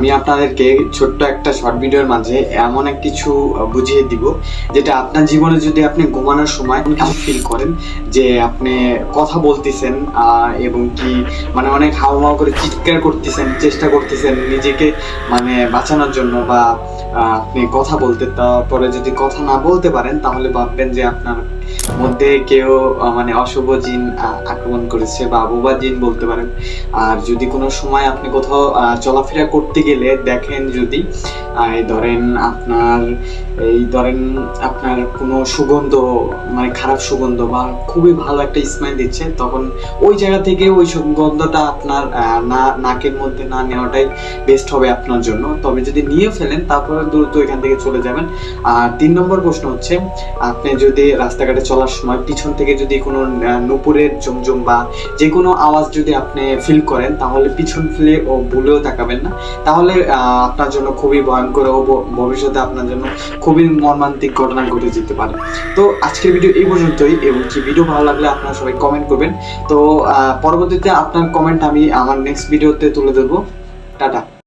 আমি আপনাদেরকে ছোট্ট একটা শর্ট ভিডিওর মাঝে এমন এক কিছু বুঝিয়ে দিব যেটা আপনার জীবনে যদি আপনি ঘুমানোর সময় ফিল করেন যে আপনি কথা বলতেছেন এবং কি মানে অনেক হাওয়া করে চিৎকার করতেছেন, চেষ্টা করতেছেন নিজেকে মানে বাঁচানোর জন্য, বা আপনি কথা বলতে, তারপরে যদি কথা না বলতে পারেন তাহলে ভাববেন যে আপনার মধ্যে কেউ মানে অশুভ জিন আক্রমণ করেছে বা বোবা জিন বলতে পারেন। আর যদি কোনো সময় আপনি কোথাও চলাফেরা করতে গেলে দেখেন যদি আপনার কোনো সুগন্ধ মানে খারাপ সুগন্ধ বা খুবই ভালো একটা স্মেল দিচ্ছে, তখন ওই জায়গা থেকে ওই সুগন্ধটা আপনার নাকের মধ্যে না নেওয়াটাই বেস্ট হবে আপনার জন্য। তবে যদি নিয়ে ফেলেন তারপরে দ্রুত এখান থেকে চলে যাবেন। আর 3 নম্বর প্রশ্ন হচ্ছে, আপনি যদি রাস্তাঘাটে চলার সময় পিছন থেকে যদি কোনো নুপুরের জমজম বা যে কোনো আওয়াজ যদি আপনি ফিল করেন তাহলে পিছন ফিরে ও ভুলেও তাকাবেন না, তাহলে আপনার জন্য খুবই ভয়ঙ্কর ও ভবিষ্যতে আপনার জন্য খুবই মর্মান্তিক ঘটনা ঘটে যেতে পারে। তো আজকের ভিডিও এই পর্যন্তই, এবং কি ভিডিও ভালো লাগলে আপনারা সবাই কমেন্ট করবেন। তো পরবর্তীতে আপনার কমেন্ট আমি আমার নেক্সট ভিডিওতে তুলে ধরবো। টাটা।